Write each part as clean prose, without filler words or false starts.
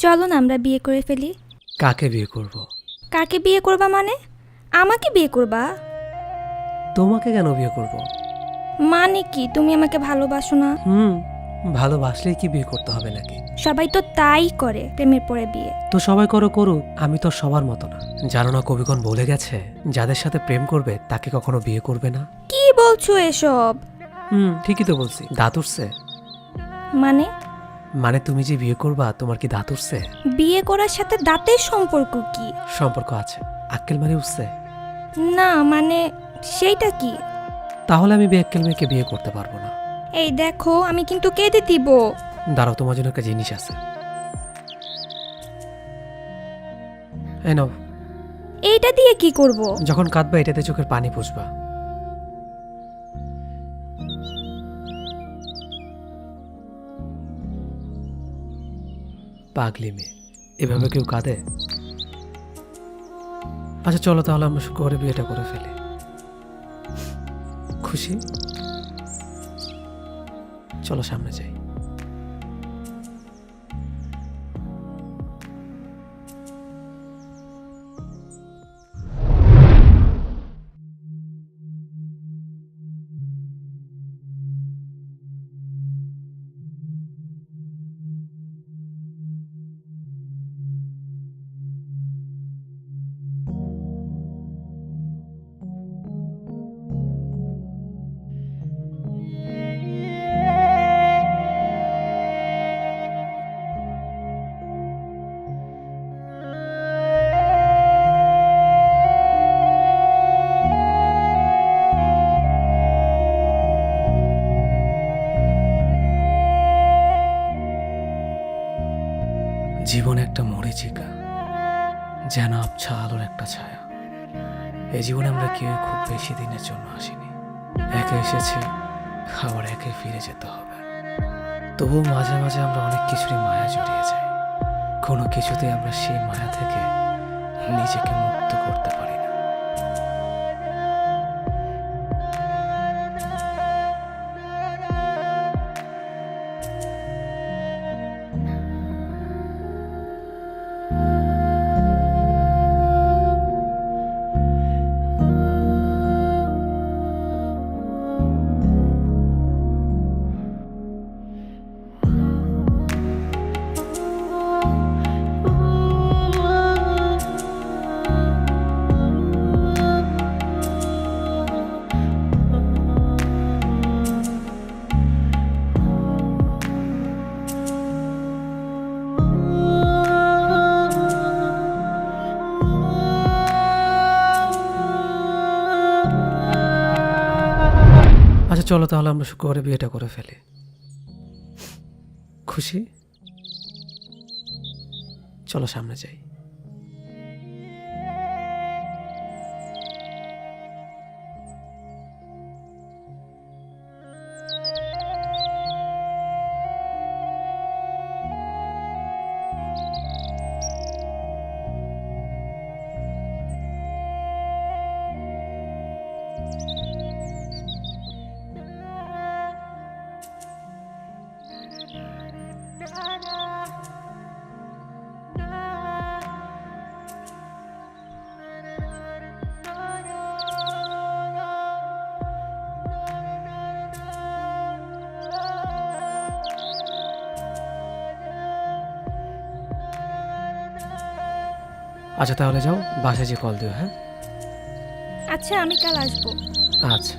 চলো না আমরা বিয়ে করে ফেলি। কাকে বিয়ে করব? কাকে বিয়ে করবা মানে? আমাকে বিয়ে করবা? তোমাকে কেন বিয়ে করব? মানে কি, তুমি আমাকে ভালোবাসো না? ভালোবাসলেই কি বিয়ে করতে হবে নাকি? সবাই তো তাই করে, প্রেমের পরে বিয়ে। তো সবাই করুক, আমি তো সবার মতো না। জানো না কবিগণ বলে গেছে, যাদের সাথে প্রেম করবে তাকে কখনো বিয়ে করবে না। কি বলছো এসব? ঠিকই তো বলছি। দাঁত উঠছে? মানে তুমি যে বিয়ে করবা, তোমার কি দাঁত উঠছে? বিয়ে করার সাথে দাঁতের সম্পর্ক কি? সম্পর্ক আছে। আক্কেল মারি উঠছে? না মানে সেইটা কি? তাহলে আমি বেআক্কেল মেয়েকে বিয়ে করতে পারবো না। এই দেখো, আমি কিন্তু কেঁদে দিব। দাঁড়াও, তোমার জন্য একটা জিনিস আছে। এই নাও। এইটা দিয়ে কি করব? যখন কাঁদবা এটাতে চোখের পানি পুষবা। পাগলি মেয়ে, এভাবে কেউ কাঁদে? আচ্ছা চলো তাহলে আমরা শুক্রবারে বিয়েটা করে ফেলি। খুশি? চলো সামনে যাই। জীবন একটা মরীচিকা, যেন আবছা আলোর একটা ছায়া। এই জীবনে আমরা কেউ খুব বেশি দিনের জন্য আসিনি। একে এসেছি, আবার একে ফিরে যেতে হবে। তবুও মাঝে মাঝে আমরা অনেক কিছুরই মায়া জড়িয়ে যাই। কোনো কিছুতেই আমরা সেই মায়া থেকে নিজেকে মুক্ত করতে পারি না। আচ্ছা চলো তাহলে আমরা শুক্রবারে বিয়েটা করে ফেলি। খুশি? চলো সামনে যাই। আচ্ছা তাহলে যাও, বাসায় যে কল দিও। হ্যাঁ আচ্ছা, আমি কাল আসবো। আচ্ছা।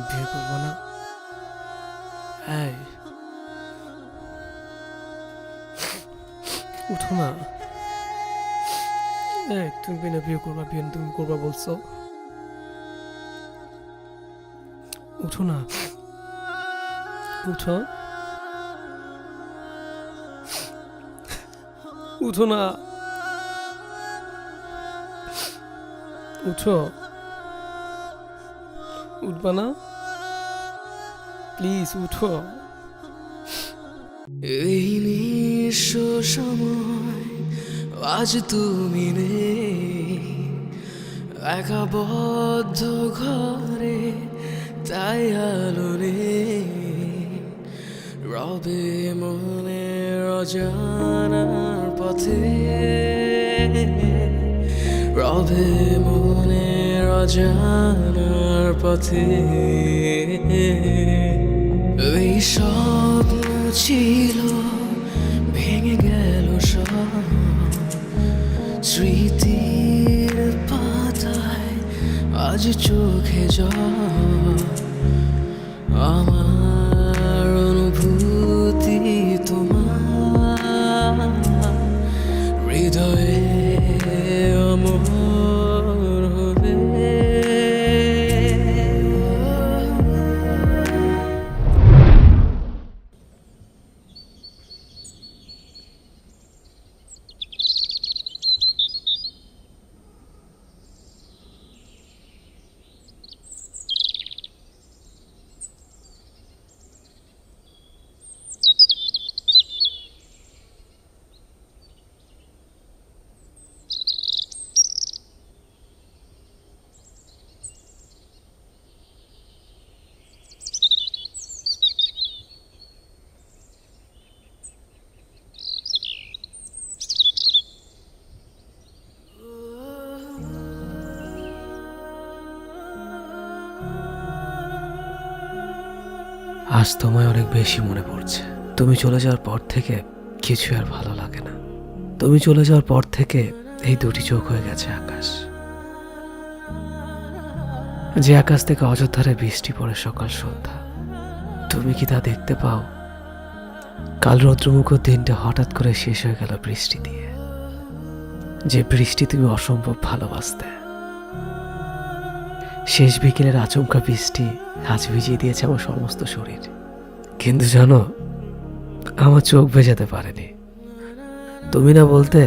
বিয়ে করবো না? এই উঠো না। এই তুমি না বিয়ে করবা, বিয়ে তুমি করবা বলছো, উঠো না, উঠো, উঠো না, উঠো, উঠবা না, প্লিজ উঠো। এই নিঃস্ব সময় আজ তুমি নেই, একা বদ্ধ ঘরে তাই আলো নেই, রবে মনের অজানার পথে, রবে মনের অজানার পথে। এই স্বপ্ন ছিল ভেঙে গেল সব, স্মৃতির পাতায় আজ চোখে জল, আমার অনুভূতি তোমার হৃদয়ে অমর হবে। আজ তোমায় অনেক বেশি মনে পড়ছে। তুমি চলে যাওয়ার পর থেকে কিছু আর ভালো লাগে না। তুমি চলে যাওয়ার পর থেকে এই দুটি চোখ হয়ে গেছে আকাশ, যে আকাশ থেকে অযোধ্যারে বৃষ্টি পড়ে সকাল সন্ধ্যা। তুমি কি তা দেখতে পাও? কাল রৌদ্রমুখর দিনটা হঠাৎ করে শেষ হয়ে গেল বৃষ্টি দিয়ে, যে বৃষ্টি তুমি অসম্ভব ভালোবাসতে। শেষ বিকেলের আচমকা বৃষ্টি আজ ভিজিয়ে দিয়েছে আমার সমস্ত শরীর, কিন্তু জানো আমার চোখ ভেজাতে পারেনি। তুমি না বলতে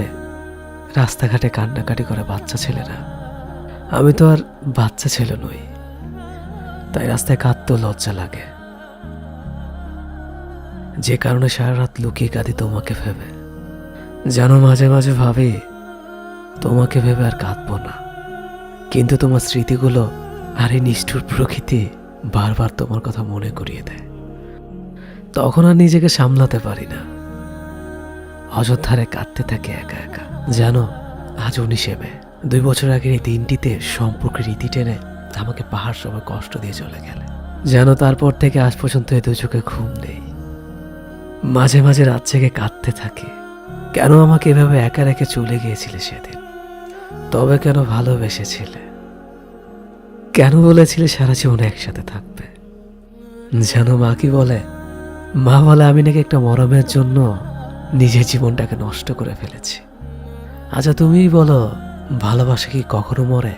রাস্তাঘাটে কান্নাকাটি করে বাচ্চা ছেলেরা, আমি তো আর বাচ্চা ছেলে নই, তাই রাস্তায় কাঁদতেও লজ্জা লাগে, যে কারণে সারা রাত লুকিয়ে কাঁদি তোমাকে ভেবে। জানো মাঝে মাঝে ভাবি তোমাকে ভেবে আর কাঁদবো না, কিন্তু তোমার স্মৃতিগুলো আর এই নিষ্ঠুর প্রকৃতি বারবার তোমার কথা মনে করিয়ে দেয়। তখন আর নিজেকে সামলাতে পারি না, অযোধ্যারে কাঁদতে থাকে একা একা। জানো আজ 19শে মে, 2 বছর আগের এই দিনটিতে সম্পর্কের রীতি টেনে আমাকে পাহাড় সময় কষ্ট দিয়ে চলে গেলে। জানো তারপর থেকে আজ পর্যন্ত এই 2 চোখে ঘুম নেই, মাঝে মাঝে রাত জেগে কাঁদতে থাকি। কেন আমাকে এভাবে একা রেখে চলে গিয়েছিলে সেদিন? তবে কেন ভালোবেসেছিলে? কেন বলেছিলে সারা জীবন একসাথে থাকবে? জানো মা কি বলে? মা বলে আমি নাকি একটা মরমের জন্য নিজের জীবনটাকে নষ্ট করে ফেলেছি। আচ্ছা তুমিই বলো, ভালোবাসা কি কখনো মরে?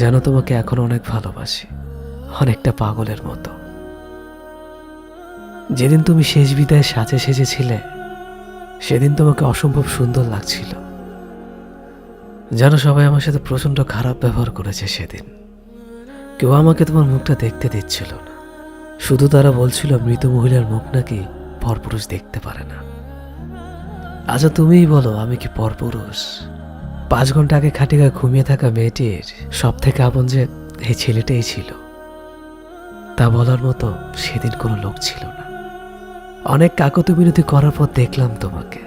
জানো তোমাকে এখন অনেক ভালোবাসি, অনেকটা পাগলের মতো। যেদিন তুমি শেষ বিদায় সাজে সেজেছিলে সেদিন তোমাকে অসম্ভব সুন্দর লাগছিল। জানো সবাই আমার সাথে প্রচন্ড খারাপ ব্যবহার করেছে সেদিন। কেউ আমাকে তোমার মুখটা দেখতে দিচ্ছিল না, শুধু তারা বলছিল মৃত মহিলার মুখ নাকি পরপুরুষ দেখতে পারে না। আচ্ছা তুমিই বলো, আমি কি পরপুরুষ? 5 ঘন্টা আগে খাটিয়ে ঘুমিয়ে থাকা মেয়েটির সব থেকে আপন যে এই ছেলেটাই ছিল, তা বলার মতো সেদিন কোনো লোক ছিল না। অনেক কাকতি বিনতি করার পর দেখলাম তোমাকে,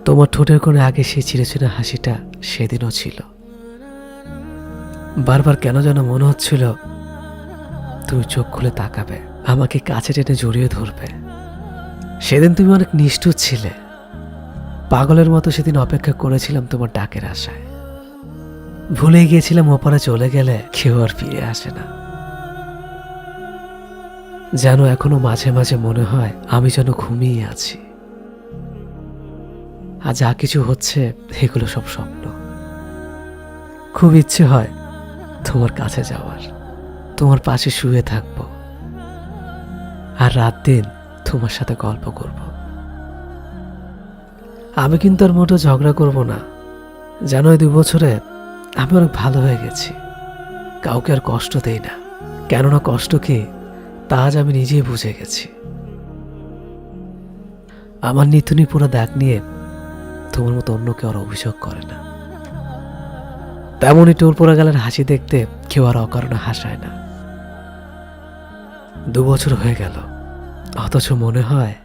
তোমার ঠোঁটের কোণে আগে সেই চিরচেনা হাসিটা সেদিনও ছিল। বারবার কেন যেন মনে হচ্ছিল তুমি চোখ খুলে তাকাবে, আমাকে কাছে টেনে জড়িয়ে ধরবে। সেদিন তুমি অনেক নিষ্ঠুর ছিলে, পাগলের মতো সেদিন অপেক্ষা করেছিলাম তোমার ডাকের আশায়। ভুলে গিয়েছিলাম ওপারে চলে গেলে কেউ আর ফিরে আসে না। যেন এখনো মাঝে মাঝে মনে হয় আমি যেন ঘুমিয়ে আছি, আর যা কিছু হচ্ছে এগুলো সব স্বপ্ন। খুব ইচ্ছে হয় তোমার কাছে যাওয়ার, তোমার পাশে শুয়ে থাকবো, আর রাত দিন তোমার সাথে গল্প করব। আমি কিন্তু আর মোটেও ঝগড়া করব না। জানো, এই 2 বছরে আমি অনেক ভালো হয়ে গেছি। কাউকে আর কষ্ট দেই না, কেননা কষ্ট কি তা আজ আমি নিজেই বুঝে গেছি। আমার নিতুনি পুরো দাগ নিয়ে তোমার মতো অন্য কেউ আর অভিযোগ করে না। তেমনই টোল পোড়া গালের হাসি দেখতে কেউ আর অকারণে হাসায় না। 2 বছর হয়ে গেল, অথচ মনে হয়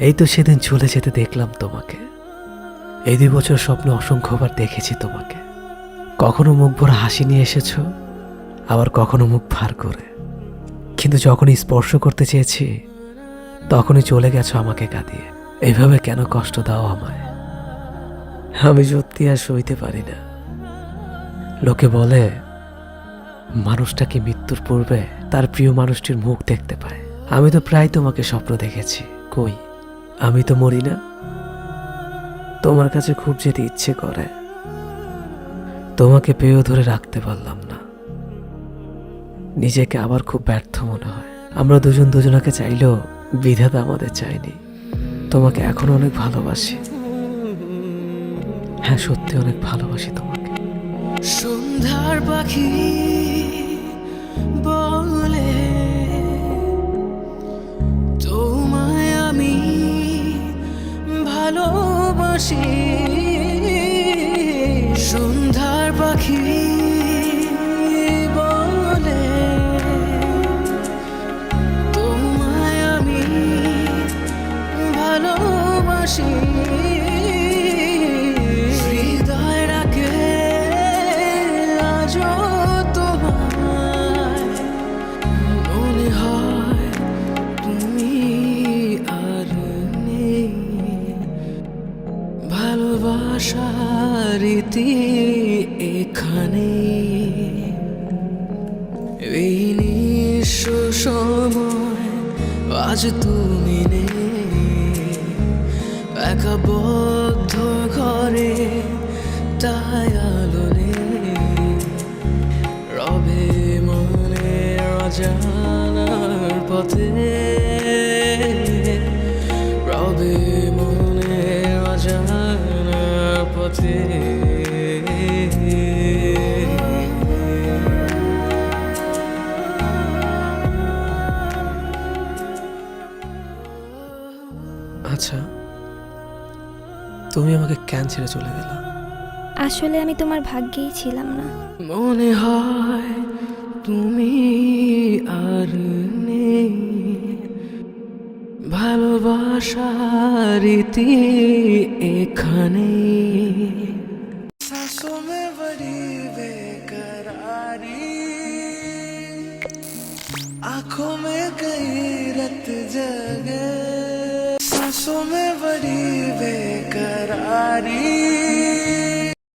এই তো সেদিন চলে যেতে দেখলাম তোমাকে। এই 2 বছর স্বপ্নে অসংখ্যবার দেখেছি তোমাকে। কখনো মুখ ভরা হাসি নিয়ে এসেছো, আবার কখনো মুখ ভার করে। কিন্তু যখনই স্পর্শ করতে চেয়েছি তখনই চলে গেছো আমাকে কাঁদিয়ে। এইভাবে কেন কষ্ট দাও আমায়? আমি সত্যি আর সইতে পারি না। লোকে বলে মানুষটা কি মৃত্যুর পূর্বে তার প্রিয় মানুষটির মুখ দেখতে পায়। আমি তো প্রায় তোমাকে স্বপ্ন দেখেছি, কই আমি তো মরি না। তোমার কাছে খুব যেতে ইচ্ছে করে, তোমাকে পেয়েও ধরে রাখতে পারলাম না। নিজেকে আবার খুব ব্যর্থ মনে হয়। আমরা দুজন দুজনাকে চাইলেও বিধাতা আমাদের চাইনি। তোমাকে এখন অনেক ভালোবাসি, হ্যাঁ সত্যি অনেক ভালোবাসি তোমাকে। সন্ধ্যার পাখি বলে তোমায় আমি ভালোবাসি। সন্ধ্যার পাখি বলে তোমায় আমি ভালোবাসি। হৃদয় রাখে আজও তোমায়, মনে হয় তুমি আর নেই। ভালোবাসার রীতি এখানে, এই নিঃস্ব সময় আজ তুমি নেই। একা বদ্ধ ঘরে তাই আলো নেই। রবে মনে অজানার পথে, রবে মনে অজানার পথে। আচ্ছা, তুমি আমাকে কেন ছেড়ে চলে গেলা? আসলে আমি তোমার ভাগ্যেই ছিলাম না। মনে হয় তুমি আর নেই। ভালোবাসার রীতি এখানে, सांसों में बड़ी बेकरारी, आंखों में कई रत जगे। सांसों में बड़ी बेकरारी,